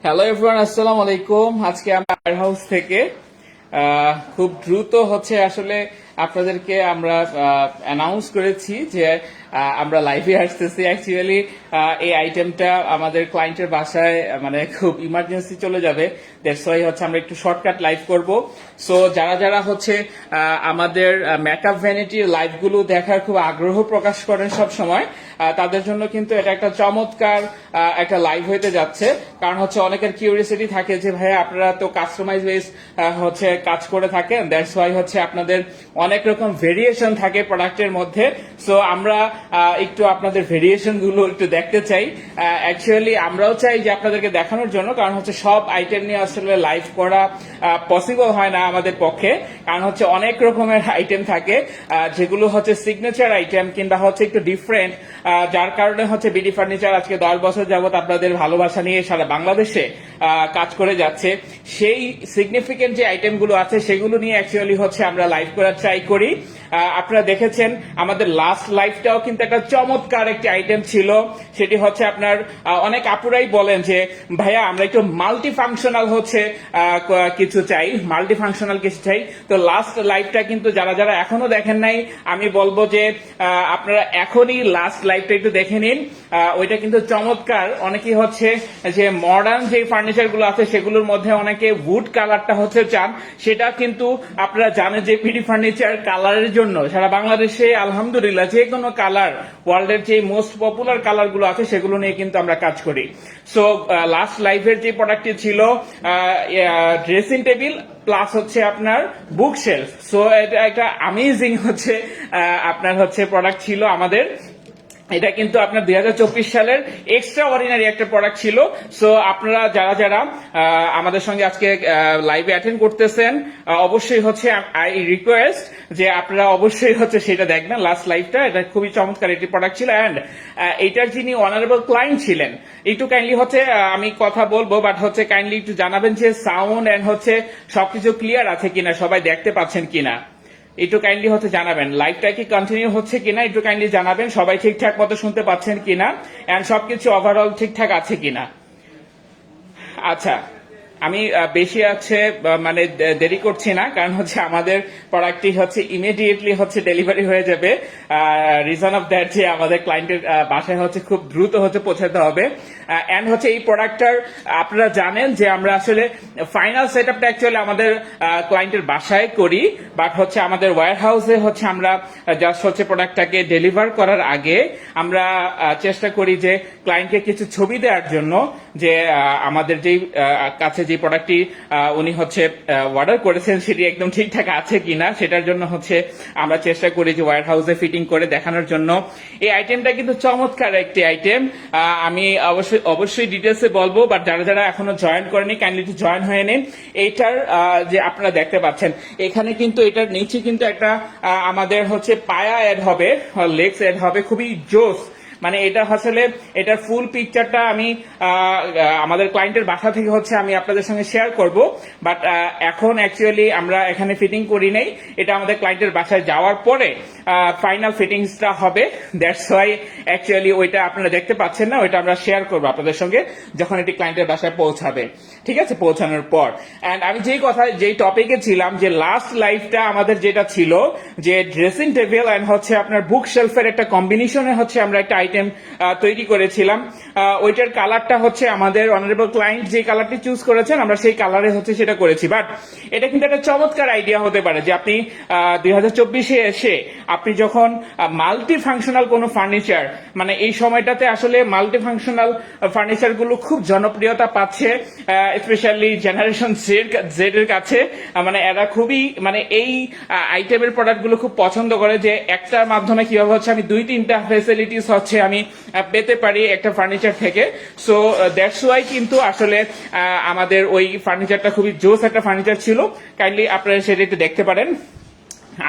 Hello everyone, আসসালামু আলাইকুম। আজকে আমরা ওয়্যার হাউস থেকে খুব দ্রুত হচ্ছে আসলে আপনাদেরকে আমরা অ্যানাউন্স করেছি যে আমরা লাইভে আসতেছি। অ্যাকচুয়ালি এই আইটেমটা আমাদের ক্লায়েন্টের বাসায় মানে খুব ইমার্জেন্সি চলে যাবে, দ্যাটস ওয়াই হচ্ছে আমরা একটু শর্টকাট লাইভ করব। সো যারা যারা হচ্ছে আমাদের মেকআপ ভ্যানিটির লাইভগুলো দেখার খুব আগ্রহ প্রকাশ করেন সব সময়, তাদের জন্য কিন্তু এটা একটা চমৎকার একটা লাইভ হইতে যাচ্ছে। কারণ হচ্ছে অনেকের কিউরিয়াসিটি থাকে যে ভাইয়া আপনারা তো কাস্টমাইজ বেস হচ্ছে কাজ করে থাকেন, দ্যাটস ওয়াই হচ্ছে আপনাদের অনেক রকম ভেরিয়েশন থাকে প্রোডাক্টের মধ্যে। সো আমরা একটু আপনাদের ভেরিয়েশন গুলো একটু দেখতে চাই। অ্যাকচুয়ালি আমরাও চাই যে আপনাদেরকে দেখানোর জন্য, কারণ হচ্ছে সব আইটেম নিয়ে আসলে লাইভ করা পসিবল হয় না আমাদের পক্ষে। কারণ হচ্ছে অনেক রকমের আইটেম থাকে যেগুলো হচ্ছে সিগনেচার আইটেম কিংবা হচ্ছে একটু ডিফারেন্ট, যার কারণে হচ্ছে বিডি ফার্নিচার আজকে 10 বছর যাবত আপনাদের ভালোবাসা নিয়ে সারা বাংলাদেশে কাজ করে যাচ্ছে। সেই সিগনিফিকেন্ট যে আইটেমগুলো আছে সেগুলো নিয়ে অ্যাকচুয়ালি হচ্ছে আমরা লাইভ করার ট্রাই করি। আপনারা দেখেছেন আমাদের লাস্ট লাইভটাও কিন্তু একটা চমৎকার একটি আইটেম ছিল। সেটি হচ্ছে আপনার অনেক আপুরাই বলেন যে ভাইয়া আমরা একটু মাল্টি ফাংশনাল হচ্ছে কিছু চাই, মাল্টি ফাংশনাল কিছু চাই। তো লাস্ট লাইভটা কিন্তু যারা যারা এখনো দেখেন নাই, আমি বলবো যে আপনারা এখনই লাস্ট লাইভটা একটু দেখে নিন। ওইটা কিন্তু চমৎকার। অনেকেই হচ্ছে যে মডার্ন যে ফার্নিচার গুলো আছে সেগুলোর মধ্যে অনেকে উড কালারটা হচ্ছে চান, সেটা কিন্তু আপনারা জানেন যে বিডি ফার্নিচার কালারের জন্য সারা বাংলাদেশে আলহামদুলিল্লাহ যে কোনো কালার, ওয়ার্ল্ডের যে মোস্ট পপুলার কালার গুলো আছে সেগুলো নিয়ে কিন্তু আমরা কাজ করি। সো লাস্ট লাইভের যে প্রোডাক্টটি ছিল ড্রেসিং টেবিল প্লাস হচ্ছে আপনার বুক শেলফ। সো এটা একটা আমেজিং হচ্ছে আপনার হচ্ছে প্রোডাক্ট ছিল আমাদের। এটা কিন্তু আপনার 2024 সালের এক্সট্রা অর্ডিনারি একটা প্রোডাক্ট ছিল। সো আপনারা যারা যারা আমাদের সঙ্গে আজকে লাইভে অ্যাটেন্ড করতেছেন, অবশ্যই হচ্ছে আই রিকোয়েস্ট যে আপনারা অবশ্যই হচ্ছে সেটা দেখবেন লাস্ট লাইভটা। এটা খুবই চমৎকার একটি প্রোডাক্ট ছিল। অ্যান্ড এটার যিনি অনারেবল ক্লায়েন্ট ছিলেন, একটু কাইন্ডলি হচ্ছে আমি কথা বলবো, বাট হচ্ছে কাইন্ডলি একটু জানাবেন যে সাউন্ড এন্ড হচ্ছে সবকিছু ক্লিয়ার আছে কিনা, সবাই দেখতে পাচ্ছেন কিনা, একটু কাইন্ডলি হচ্ছে জানাবেন। লাইভটা কি কন্টিনিউ হচ্ছে কিনা একটু কাইন্ডলি জানাবেন, সবাই ঠিকঠাক মতো শুনতে পাচ্ছেন কিনা, এন্ড সবকিছু ওভারঅল ঠিকঠাক আছে কিনা। আচ্ছা, আমি বেশি আছে মানে দেরি করছি না, কারণ হচ্ছে আমাদের প্রোডাক্টটি হচ্ছে ইমিডিয়েটলি হচ্ছে ডেলিভারি হয়ে যাবে। রিজন অফ দ্যাট যে আমাদের ক্লায়েন্টের বাসায় হচ্ছে খুব দ্রুত হচ্ছে পৌঁছাতে হবে। এন্ড হচ্ছে এই প্রোডাক্টটার আপনারা জানেন যে আমরা আসলে ফাইনাল সেট আপটা অ্যাকচুয়ালি আমাদের ক্লায়েন্টের বাসায় করি, বাট হচ্ছে আমাদের ওয়্যার হাউসে হচ্ছে আমরা জাস্ট হচ্ছে প্রোডাক্টটাকে ডেলিভার করার আগে আমরা চেষ্টা করি যে ক্লায়েন্টকে কিছু ছবি দেওয়ার জন্য, যে আমাদের যেই কাছে যে প্রোডাক্টটি উনি হচ্ছে অর্ডার করেছেন সেটি একদম ঠিকঠাক আছে কিনা, সেটার জন্য হচ্ছে আমরা চেষ্টা করি যে ওয়্যার হাউসে ফিটিং করে দেখানোর জন্য। এই আইটেমটা কিন্তু চমৎকার একটি আইটেম। আমি অবশ্যই ডিটেলসে বলবো, বাট যারা যারা এখনো জয়েন করেনি কাইন্ডলি একটু জয়েন হয়ে নিন। এইটার যে আপনারা দেখতে পাচ্ছেন এখানে কিন্তু এটার নিচে কিন্তু একটা আমাদের হচ্ছে পায়া অ্যাড হবে, লেগস অ্যাড হবে, খুবই জোস। মানে এটা আসলে এটার ফুল পিকচারটা আমি আমাদের ক্লায়েন্টের বাসা থেকে হচ্ছে আমি আপনাদের সঙ্গে শেয়ার করব, বাট এখন অ্যাকচুয়ালি আমরা এখানে ফিটিং করি নাই, এটা আমাদের ক্লায়েন্টের বাসায় যাওয়ার পরে ফাইনাল ফিটিংসটা হবে। দ্যাটস ওয়াই অ্যাকচুয়ালি ওইটা আপনারা দেখতে পাচ্ছেন না, ওইটা আমরা শেয়ার করবো আপনাদের সঙ্গে যখন এটি ক্লায়েন্টের বাসায় পৌঁছাবে। ঠিক আছে, পৌঁছানোর পর। অ্যান্ড আমি যেই টপিকে ছিলাম, যে লাস্ট লাইফটা আমাদের যেটা ছিল যে ড্রেসিং টেবিল অ্যান্ড হচ্ছে আপনার বুক শেলফের একটা কম্বিনেশনে হচ্ছে আমরা একটা আইটেম তৈরি করেছিলাম। ওইটার কালারটা হচ্ছে আমাদের অনারেবল ক্লায়েন্ট যে কালারটি চুজ করেছেন আমরা সেই কালারে হচ্ছে সেটা করেছি। বাট এটা কিন্তু একটা চমৎকার আইডিয়া হতে পারে যে আপনি 2024-এ এসে আপনি যখন মাল্টি ফাংশনাল কোনো ফার্নিচার, মানে এই সময়টাতে আসলে মাল্টি ফাংশনাল ফার্নিচার গুলো খুব জনপ্রিয়তা পাচ্ছে, স্পেশালি জেনারেশন জেড এর কাছে। মানে এরা খুবই মানে এই আইটেমের প্রোডাক্ট গুলো খুব পছন্দ করে, যে একটার মাধ্যমে কিভাবে হচ্ছে আমি 2-3টা ফেসিলিটিস হচ্ছে আমি পেতে পারি একটা ফার্নিচার থেকে। সো দ্যাটস ওয়াই কিন্তু আসলে আমাদের ওই ফার্নিচারটা খুবই জোস একটা ফার্নিচার ছিল। কাইন্ডলি আপনারা সেটা একটু দেখতে পারেন,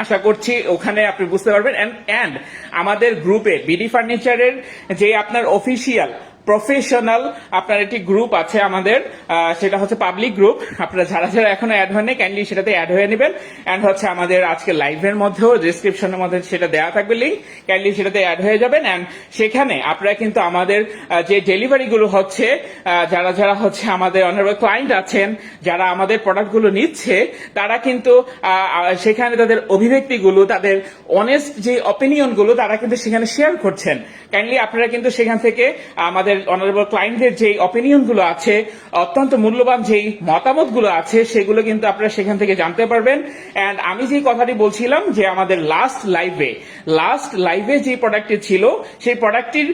আশা করছি ওখানে আপনি বুঝতে পারবেন। এন্ড আমাদের গ্রুপে বিডি ফার্নিচারের যে আপনার অফিসিয়াল প্রফেশনাল আপনার একটি গ্রুপ আছে আমাদের, সেটা হচ্ছে পাবলিক গ্রুপ। আপনারা যারা যারা এখনো অ্যাড হয়নি কাইন্ডলি সেটাতে অ্যাড হয়ে নেবেন। অ্যান্ড হচ্ছে আমাদের আজকে লাইভের মধ্যেও ডিসক্রিপশনের মধ্যে সেটা দেওয়া থাকবে লিঙ্ক, কাইন্ডলি সেটাতে অ্যাড হয়ে যাবেন। অ্যান্ড সেখানে আপনারা কিন্তু আমাদের যে ডেলিভারি গুলো হচ্ছে, যারা যারা হচ্ছে আমাদের অনারেবল ক্লায়েন্ট আছেন, যারা আমাদের প্রোডাক্টগুলো নিচ্ছে, তারা কিন্তু সেখানে তাদের অভিব্যক্তিগুলো, তাদের অনেস্ট যে অপিনিয়ন গুলো তারা কিন্তু সেখানে শেয়ার করছেন। কাইন্ডলি আপনারা কিন্তু সেখান থেকে আমাদের অনারেবল ক্লায়েন্টদের যে অপিনিয়ন গুলো আছে, অত্যন্ত মূল্যবান যেই মতামত গুলো আছে, সেগুলো কিন্তু আপনারা সেখান থেকে জানতে পারবেন। এন্ড আমি যে কথাটি বলছিলাম যে আমাদের লাস্ট লাইভে যে প্রোডাক্টটি ছিল, সেই প্রোডাক্টটির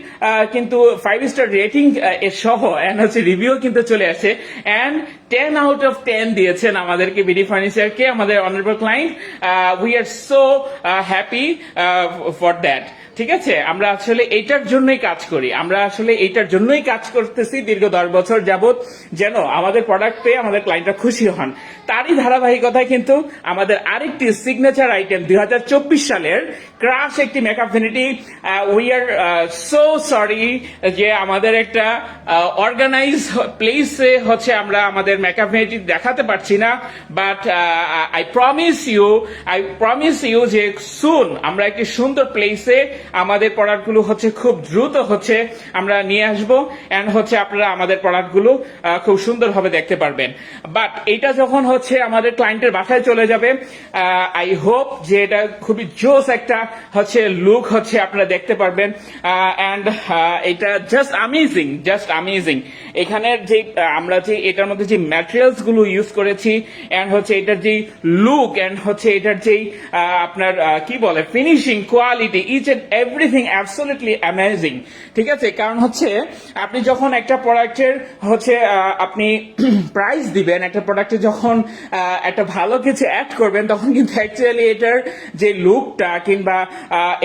কিন্তু 5 স্টার রেটিং এর সহ এন্ড হচ্ছে রিভিউ কিন্তু চলে আসে। এন্ড 10 আউট অফ 10 দিয়েছেন আমাদেরকে বিডি ফার্নিচারকে আমাদের honourable client. We are so happy for that. ঠিক আছে, আমরা আসলে এইটার জন্যই কাজ করি, আমরা আসলে এইটার জন্যই কাজ করতেছি দীর্ঘ 10 বছর যাবত, যেন আমাদের প্রোডাক্ট পেয়ে আমাদের ক্লায়েন্টরা খুশি হন। তারই ধারাবাহিকতায় কিন্তু আমাদের আরেকটি সিগনেচার আইটেম 2024 সালের ক্রাশ একটি makeup vanity. We are so sorry যে আমাদের একটা অর্গানাইজ প্লেসে হচ্ছে আমরা আমাদের মেকআপ ভ্যানিটি দেখাতে পারছি না, বাট আই প্রমিস ইউ যে সুন আমরা একটি সুন্দর প্লেসে আমাদের প্রোডাক্টগুলো হচ্ছে খুব দ্রুত হচ্ছে আমরা নিয়ে আসবো। এন্ড হচ্ছে আপনারা আমাদের প্রোডাক্টগুলো খুব সুন্দরভাবে দেখতে পারবেন। বাট এটা যখন হচ্ছে আমাদের ক্লায়েন্টের বাসায় চলে যাবে, আই হোপ যে এটা খুবই জোস একটা হচ্ছে লুক হচ্ছে আপনারা দেখতে পারবেন। এন্ড এটা জাস্ট আমেজিং। এখানের যে আমরা যে এটার মধ্যে যে ম্যাটেরিয়ালস গুলো ইউজ করেছি, এন্ড হচ্ছে এটার যে লুক, এন্ড হচ্ছে এটার যে আপনার কি বলে finishing quality, each and everything absolutely amazing. ঠিক আছে, কারণ হচ্ছে আপনি যখন একটা প্রোডাক্টের হচ্ছে আপনি প্রাইস দিবেন, একটা প্রোডাক্টে যখন একটা ভালো কিছু অ্যাড করবেন, তখন কিন্তু অ্যাকচুয়ালি এটার যে লুকটা কিংবা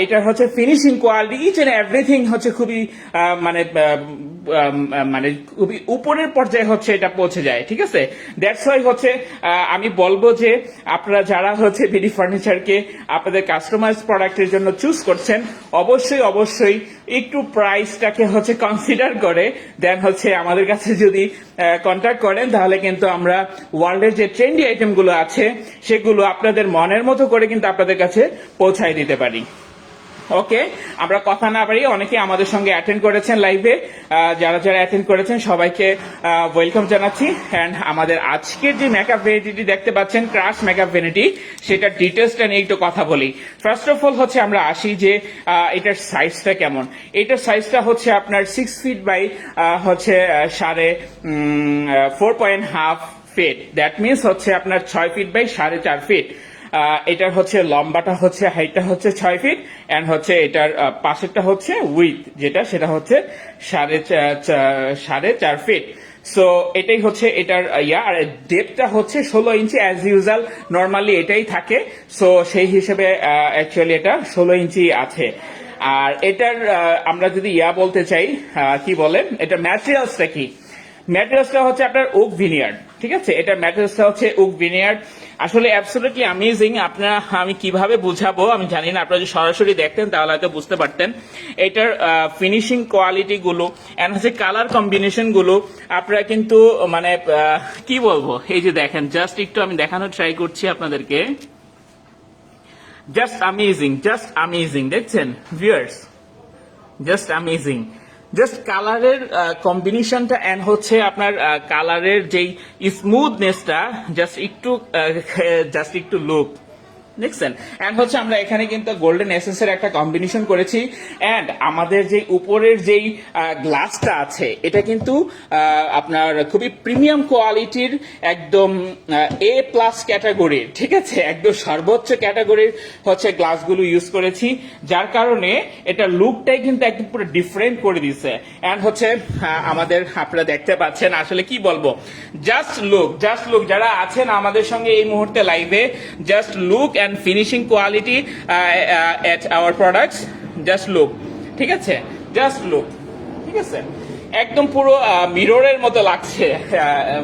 এটার হচ্ছে finishing quality, each and everything হচ্ছে খুবই মানে খুবই উপরের পর্যায়ে হচ্ছে এটা পৌঁছে যায়। ঠিক আছে, দ্যাটস ওয়াই হচ্ছে আমি বলবো যে আপনারা যারা হচ্ছে বিডি ফার্নিচারকে আপনাদের কাস্টমাইজ প্রোডাক্টের জন্য চুজ করছেন, অবশ্যই একটু প্রাইসটাকে হচ্ছে কনসিডার করে দেন হচ্ছে আমাদের কাছে যদি কন্ট্যাক্ট করেন, তাহলে কিন্তু আমরা ওয়ার্ল্ডের যে ট্রেন্ডি আইটেমগুলো আছে সেগুলো আপনাদের মনের মতো করে কিন্তু আপনাদের কাছে পৌঁছায় দিতে পারি। ওকে, আমরা কথা না বাড়িয়ে অনেকে আমাদের সঙ্গে অ্যাটেন্ড করেছেন লাইভে, যারা যারা অ্যাটেন্ড করেছেন সবাইকে ওয়েলকাম জানাচ্ছি। অ্যান্ড আমাদের আজকের যে মেকআপ ভ্যানিটি দেখতে পাচ্ছেন, ক্রাশ মেকআপ ভ্যানিটি, সেটার ডিটেলসটা নিয়ে একটু কথা বলি। ফার্স্ট অফ অল হচ্ছে আমরা আসি যে এটার সাইজটা কেমন। এটার সাইজটা হচ্ছে আপনার 6 ফিট বাই হচ্ছে 4.5 ফিট। দ্যাট মিনস হচ্ছে আপনার 6 ফিট বাই 4.5 ফিট। এটার হচ্ছে লম্বাটা হচ্ছে হাইটটা হচ্ছে 6 ফিট, এন্ড হচ্ছে এটার পাশেরটা হচ্ছে উইথ যেটা সেটা হচ্ছে 4.5 ফিট। সো এটাই হচ্ছে এটার আর ডেপটা হচ্ছে 16 ইঞ্চি অ্যাজ ইউজুয়াল, নর্মালি এটাই থাকে। সো সেই হিসেবে অ্যাকচুয়ালি এটা 16 ইঞ্চি আছে। আর এটার আমরা যদি বলতে চাই কি বলে, এটা ম্যাটেরিয়ালসটা কি, ম্যাটেরিয়ালসটা হচ্ছে আপনার ওক ভিনিয়ার্ড। ঠিক আছে, এটা ম্যাটেরিয়ালসটা হচ্ছে ওক ভিনিয়ার্ড। আসলে অ্যাবসলিউটলি অ্যামেজিং। আপনারা আমি কিভাবে বুঝাবো আমি জানি না, আপনারা যদি সরাসরি দেখতেন তাহলে হয়তো বুঝতে পারতেন। এটার ফিনিশিং কোয়ালিটি গুলো এন্ড হচ্ছে কালার কম্বিনেশন গুলো আপনারা কিন্তু মানে কি বলবো, এই যে দেখেন, জাস্ট একটু আমি দেখানোর ট্রাই করছি আপনাদেরকে। জাস্ট আমেজিং দেখছেন ভিউয়ার্স, জাস্ট আমেজিং। জাস্ট কালারের কম্বিনেশনটা এন্ড হচ্ছে আপনার কালারের যেই স্মুথনেসটা, জাস্ট একটু লুক দেখছেন। এন্ড হচ্ছে আমরা এখানে কিন্তু গোল্ডেন এসেন্সের একটা কম্বিনেশন করেছি। এন্ড আমাদের যে উপরের যেই গ্লাসটা আছে, এটা কিন্তু আপনার খুবই প্রিমিয়াম কোয়ালিটির, একদম A+ ক্যাটাগরির। ঠিক আছে, একদম সর্বোচ্চ ক্যাটাগরির হচ্ছে গ্লাসগুলো ইউজ করেছি, যার কারণে এটা লুকটাই কিন্তু একদম পুরো ডিফারেন্ট করে দিচ্ছে। এন্ড হচ্ছে আমাদের আপনারা দেখতে পাচ্ছেন, আসলে কি বলবো, জাস্ট লুক। যারা আছেন আমাদের সঙ্গে এই মুহূর্তে লাইভে, just look and finishing quality at our products, just look। ঠিক আছে, জাস্ট লুক। ঠিক আছে, একদম পুরো মিররের মতো লাগছে।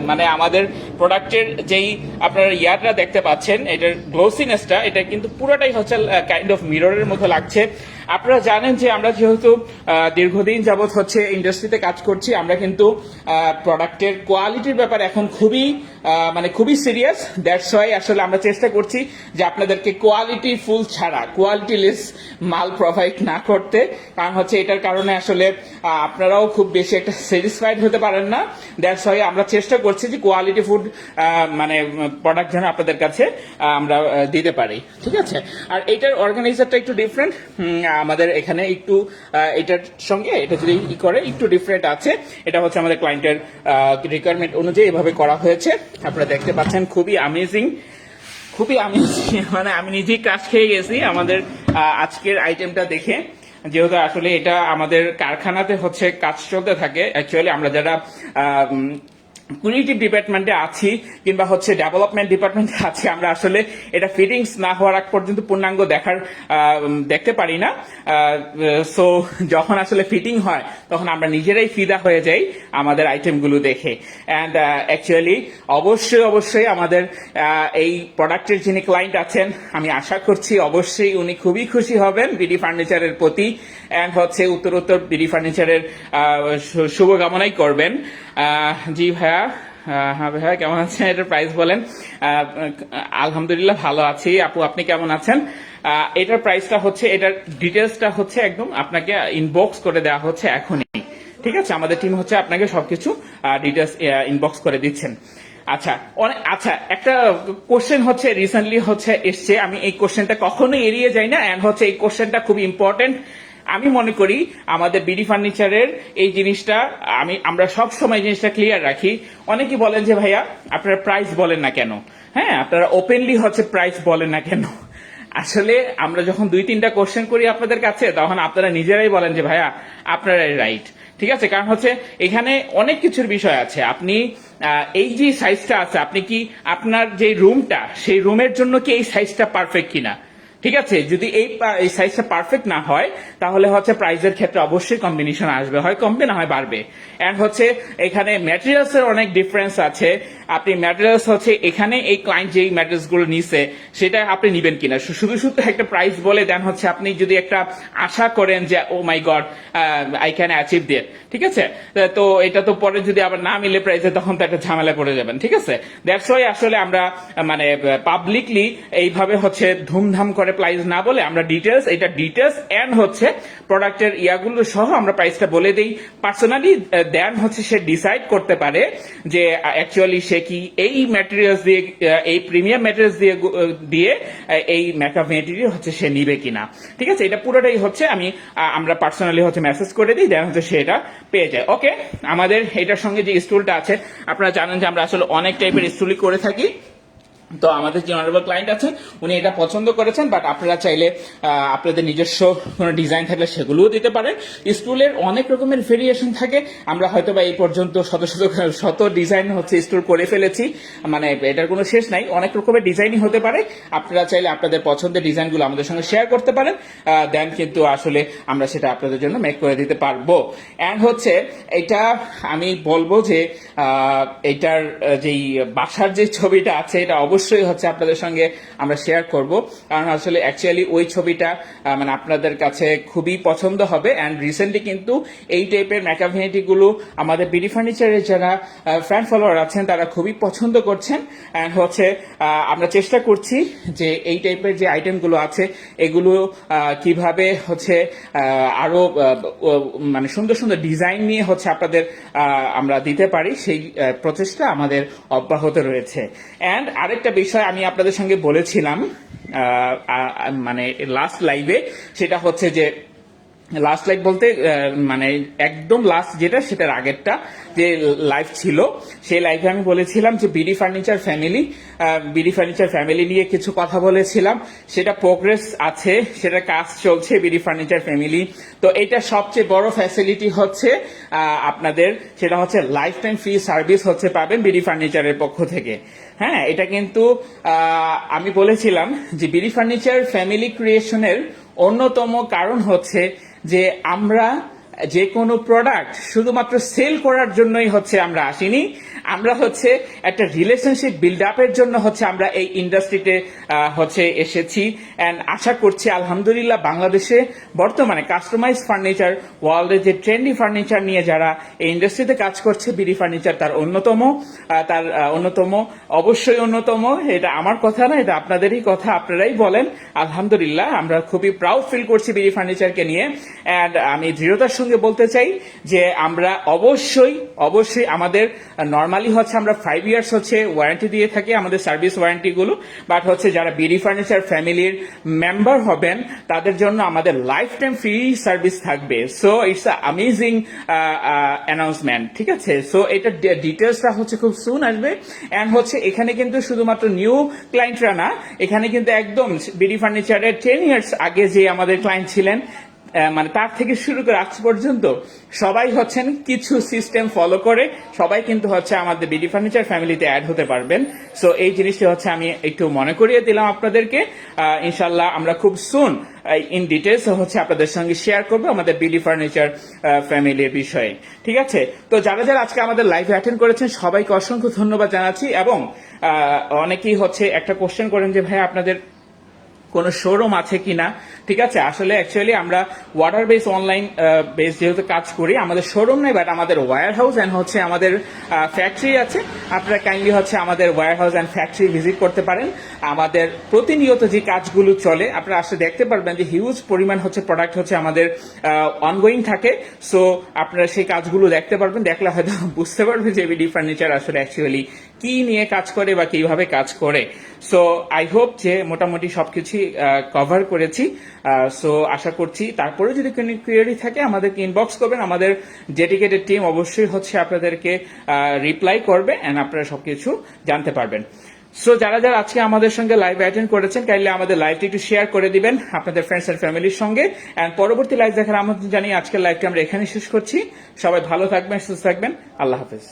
মানে আমাদের প্রোডাক্টের যেই আপনারা দেখতে পাচ্ছেন, এটার গ্লোসিনেসটা, এটা কিন্তু পুরোটাই হচ্ছে কাইন্ড অফ মিররের মতো লাগছে। আপনারা জানেন যে আমরা যেহেতু দীর্ঘদিন যাবত হচ্ছে ইন্ডাস্ট্রিতে কাজ করছি, আমরা কিন্তু প্রোডাক্টের কোয়ালিটির ব্যাপারে এখন খুবই সিরিয়াস। দ্যাটস ওয়াই আসলে আমরা চেষ্টা করছি যে আপনাদেরকে কোয়ালিটি ফুল ছাড়া কোয়ালিটিলেস মাল প্রোভাইড না করতে, কারণ হচ্ছে এটার কারণে আসলে আপনারাও খুব বেশি একটা স্যাটিসফাইড হতে পারেন না। দ্যাটস ওয়াই আমরা চেষ্টা করছি যে কোয়ালিটি ফুড প্রোডাক্ট যেন আপনাদের কাছে আমরা দিতে পারি, ঠিক আছে। আর এটার অর্গানাইজারটা একটু ডিফারেন্ট, আমাদের এখানে একটু এটার সঙ্গে এটা যদি করে একটু ডিফারেন্ট আছে। এটা হচ্ছে আমাদের ক্লায়েন্টের রিকোয়ারমেন্ট অনুযায়ী এভাবে করা হয়েছে। আপনারা দেখতে পাচ্ছেন খুবই অ্যামেজিং, মানে আমি নিজেই ক্রাশ খেয়ে গেছি আমাদের আজকের আইটেমটা দেখে, যেহেতু আসলে এটা আমাদের কারখানাতে হচ্ছে কাজ চলতে থাকে। অ্যাকচুয়ালি আমরা যারা ক্রিয়েটিভ ডিপার্টমেন্টে আছি কিংবা হচ্ছে ডেভেলপমেন্ট ডিপার্টমেন্টে আছি, আমরা আসলে এটা ফিটিংস না হওয়ার আগ পর্যন্ত পূর্ণাঙ্গ দেখতে পারি না। সো যখন আসলে ফিটিং হয় তখন আমরা নিজেরাই ফিদা হয়ে যাই আমাদের আইটেমগুলো দেখে। অ্যান্ড অ্যাকচুয়ালি অবশ্যই আমাদের এই প্রোডাক্টের যিনি ক্লায়েন্ট আছেন, আমি আশা করছি অবশ্যই উনি খুবই খুশি হবেন বিডি ফার্নিচারের প্রতি, অ্যান্ড হচ্ছে উত্তরোত্তর বিডি ফার্নিচারের শুভকামনাই করবেন। জি ভাইয়া, হ্যাঁ ভাইয়া কেমন আছেন? এটার প্রাইস বলেন। আলহামদুলিল্লাহ ভালো আছি। আপু আপনি কেমন আছেন? এটার প্রাইসটা হচ্ছে, এটার ডিটেলসটা হচ্ছে একদম আপনাকে ইনবক্স করে দেওয়া হচ্ছে এখনই, ঠিক আছে। আমাদের টিম হচ্ছে আপনাকে সবকিছু ডিটেলস ইনবক্স করে দিচ্ছেন। আচ্ছা একটা কোশ্চেন হচ্ছে রিসেন্টলি হচ্ছে এসছে, আমি এই কোশ্চেনটা কখনোই এড়িয়ে যাই না, এন্ড হচ্ছে এই কোশ্চেনটা খুব ইম্পর্টেন্ট। আমি মনে করি আমাদের বিডি ফার্নিচারের এই জিনিসটা আমরা সব সময় জিনিসটা ক্লিয়ার রাখি। অনেকেই বলেন যে ভাইয়া আপনারা প্রাইস বলেন না কেন, হ্যাঁ আপনারা ওপেনলি হচ্ছে প্রাইস বলেন না কেন। আসলে আমরা যখন 2-3টা কোশ্চেন করি আপনাদের কাছে, তখন আপনারা নিজেরাই বলেন যে ভাইয়া আপনারাই রাইট, ঠিক আছে। কারণ হচ্ছে এখানে অনেক কিছুর বিষয় আছে। আপনি এই যে সাইজটা আছে, আপনি কি আপনার যে রুমটা, সেই রুমের জন্য কি এই সাইজটা পারফেক্ট কিনা, ঠিক আছে। যদি এই সাইজটা পারফেক্ট না হয় তাহলে হচ্ছে প্রাইসের ক্ষেত্রে অবশ্যই কম্বিনেশন আসবে, হয় কমবে না হয় বাড়বে। এন্ড হচ্ছে এখানে ম্যাটেরিয়ালস এর অনেক ডিফারেন্স আছে। আপনি ম্যাটেরিয়ালস হচ্ছে এখানে এই ক্লায়েন্ট যেই ম্যাটেরিয়ালস গুলো নিছে সেটা আপনি নিবেন কিনা, শুধু একটা প্রাইস বলে দেন হচ্ছে আপনি যদি একটা আশা করেন যে oh my god I can achieve that, ঠিক আছে। তো এটা তো পরে যদি আবার না মিলে প্রাইসে, তখন তো একটা ঝামেলা পড়ে যাবেন, ঠিক আছে। দ্যাটস ওয়াই আসলে আমরা পাবলিকলি এইভাবে হচ্ছে ধুমধাম করে প্রাইস না বলে আমরা ডিটেলস এন্ড হচ্ছে প্রোডাক্টের ইয়াগুলো সহ আমরা প্রাইসটা বলে দেই পার্সোনালি। দেন হচ্ছে সে ডিসাইড করতে পারে যে অ্যাকচুয়ালি সে কি এই ম্যাটেরিয়ালস দিয়ে, এই প্রিমিয়াম ম্যাটেরিয়ালস দিয়ে এই মেকআপ মেটেরিয়াল হচ্ছে সে নিবে কিনা, ঠিক আছে। এটা পুরোটাই হচ্ছে আমরা পার্সোনালি হচ্ছে মেসেজ করে দিই, দেন হচ্ছে সে এটা পেয়ে যায়। ওকে, আমাদের এটার সঙ্গে যে স্টুলটা আছে, আপনারা জানেন যে আমরা আসলে অনেক টাইপের স্টুলই করে থাকি। তো আমাদের যে অনারেবল ক্লায়েন্ট আছেন উনি এটা পছন্দ করেছেন, বাট আপনারা চাইলে আপনাদের নিজস্ব কোনো ডিজাইন থাকলে সেগুলোও দিতে পারেন। স্টুলের অনেক রকমের ভেরিয়েশন থাকে, আমরা হয়তো বা এই পর্যন্ত শত ডিজাইন হচ্ছে স্টুল করে ফেলেছি, এটার কোনো শেষ নাই, অনেক রকমের ডিজাইনই হতে পারে। আপনারা চাইলে আপনাদের পছন্দের ডিজাইনগুলো আমাদের সঙ্গে শেয়ার করতে পারেন, দেন কিন্তু আসলে আমরা সেটা আপনাদের জন্য মেক করে দিতে পারবো। অ্যান্ড হচ্ছে এটা আমি বলবো যে এটার যেই বাসার যে ছবিটা আছে, এটা অবশ্যই হচ্ছে আপনাদের সঙ্গে আমরা শেয়ার করব, কারণ আসলে অ্যাকচুয়ালি ওই ছবিটা আপনাদের কাছে খুবই পছন্দ হবে। অ্যান্ড রিসেন্টলি কিন্তু এই টাইপের মেকআপ ভ্যানিটি গুলো আমাদের বিডি ফার্নিচারের যারা ফ্যান ফলোয়ার আছেন তারা খুবই পছন্দ করছেন। অ্যান্ড হচ্ছে আমরা চেষ্টা করছি যে এই টাইপের যে আইটেমগুলো আছে এগুলো কিভাবে হচ্ছে আরো সুন্দর সুন্দর ডিজাইন নিয়ে হচ্ছে আপনাদের আমরা দিতে পারি, সেই প্রচেষ্টা আমাদের অব্যাহত রয়েছে। অ্যান্ড আরেকটা বিষয় আমি আপনাদের সঙ্গে বলেছিলাম লাস্ট লাইভে, সেটা হচ্ছে যে লাস্ট লাইভ বলতে একদম লাস্ট যেটা, সেটার আগেরটা যে লাইভ ছিল, সেই লাইভে আমি বলেছিলাম যে বিডি ফার্নিচার ফ্যামিলি নিয়ে কিছু কথা বলেছিলাম, সেটা প্রোগ্রেস আছে, সেটা কাজ চলছে বিডি ফার্নিচার ফ্যামিলি। তো এটা সবচেয়ে বড় ফ্যাসিলিটি হচ্ছে আপনাদের, সেটা হচ্ছে লাইফ টাইম ফ্রি সার্ভিস হচ্ছে পাবেন বিডি ফার্নিচারের পক্ষ থেকে। হ্যাঁ, এটা কিন্তু আমি বলেছিলাম যে বিডি ফার্নিচার ফ্যামিলি ক্রিয়েশনের অন্যতম কারণ হচ্ছে যে আমরা যে কোনো প্রোডাক্ট শুধুমাত্র সেল করার জন্যই হচ্ছে আমরা আসিনি, আমরা হচ্ছে একটা রিলেশনশিপ বিল্ড আপের জন্য হচ্ছে আমরা এই ইন্ডাস্ট্রিতে হচ্ছে এসেছি এন্ড আশা করছি আলহামদুলিল্লাহ বাংলাদেশে বর্তমানে কাস্টমাইজ ফার্নিচার ওয়ার্ল্ডের যে ট্রেন্ডি ফার্নিচার নিয়ে যারা এই ইন্ডাস্ট্রিতে কাজ করছে বিডি ফার্নিচার তার অন্যতম অবশ্যই অন্যতম। এটা আমার কথা না, এটা আপনাদেরই কথা, আপনারাই বলেন। আলহামদুলিল্লাহ আমরা খুবই প্রাউড ফিল করছি বিডি ফার্নিচারকে নিয়ে এন্ড আমি দৃঢ়তার সঙ্গে বলতে চাই যে আমরা অবশ্যই আমাদের নর্মালি হচ্ছে আমরা 5 ইয়ার্স হচ্ছে ওয়ারেন্টি দিয়ে থাকি আমাদের সার্ভিস ওয়ারেন্টি গুলো, বাট হচ্ছে যারা বিডি ফার্নিচার ফ্যামিলির মেম্বার হবেন তাদের জন্য আমাদের লাইফ টাইম ফ্রি সার্ভিস থাকবে। সো ইটস অ্যামেজিং অ্যানাউন্সমেন্ট, ঠিক আছে? সো এটা ডিটেলসটা হচ্ছে খুব সুন আসবে এন্ড হচ্ছে এখানে কিন্তু শুধুমাত্র নিউ ক্লায়েন্টরা না, এখানে কিন্তু একদম বিডি ফার্নিচারের 10 ইয়ার্স আগে যে আমাদের ক্লায়েন্ট ছিলেন মানে তার থেকে শুরু করে আজ পর্যন্ত সবাই হচ্ছেন কিছু সিস্টেম ফলো করে সবাই কিন্তু হচ্ছে আমাদের বিডি ফার্নিচার ফ্যামিলিতে অ্যাড হতে পারবেন। সো এই জিনিসটি হচ্ছে আমি একটু মনে করিয়ে দিলাম আপনাদেরকে। ইনশাল্লাহ আমরা খুব সুন ইন ডিটেলস হচ্ছে আপনাদের সঙ্গে শেয়ার করবো আমাদের বিডি ফার্নিচার ফ্যামিলির বিষয়ে, ঠিক আছে? তো যারা যারা আজকে আমাদের লাইভে অ্যাটেন্ড করেছেন সবাইকে অসংখ্য ধন্যবাদ জানাচ্ছি। এবং অনেকেই হচ্ছে একটা কোশ্চেন করেন যে ভাই আপনাদের কোনো শোরুম আছে কিনা, ঠিক আছে? আসলে অ্যাকচুয়ালি আমরা ওয়াটার বেস অনলাইন বেস যেহেতু কাজ করি, আমাদের শোরুম নেই, বাট আমাদের ওয়্যার হাউস অ্যান্ড হচ্ছে আমাদের ফ্যাক্টরি আছে। আপনারা কাইন্ডলি হচ্ছে আমাদের warehouse and factory visit করতে পারেন। আমাদের প্রতিনিয়ত যে কাজগুলো চলে আপনারা আসলে দেখতে পারবেন যে হিউজ পরিমাণ হচ্ছে প্রোডাক্ট হচ্ছে আমাদের অনগোয়িং থাকে। সো আপনারা সেই কাজগুলো দেখতে পারবেন, দেখলে হয়তো বুঝতে পারবেন যে বিডি ফার্নিচার আসলে অ্যাকচুয়ালি কি নিয়ে কাজ করে বা কিভাবে কাজ করে। সো আই হোপ যে মোটামুটি সবকিছু কভার করেছি। সো আশা করছি তারপরে যদি কোনো কোয়েরি থাকে আমাদেরকে ইনবক্স করবেন, আমাদের ডেডিকেটেড টিম অবশ্যই হচ্ছে আপনাদেরকে রিপ্লাই করবে এন্ড আপনারা সবকিছু জানতে পারবেন। সো যারা যারা আজকে আমাদের সঙ্গে লাইভ অ্যাটেন্ড করেছেন কাইন্ডলি আমাদের লাইভটি একটু শেয়ার করে দিবেন আপনাদের ফ্রেন্ডস এন্ড ফ্যামিলির সঙ্গে এন্ড পরবর্তী লাইভ দেখার আমন্ত্রণ জানিয়ে আজকের লাইভটি আমরা এখানে শেষ করছি। সবাই ভালো থাকবেন, সুস্থ থাকবেন, আল্লাহ হাফেজ।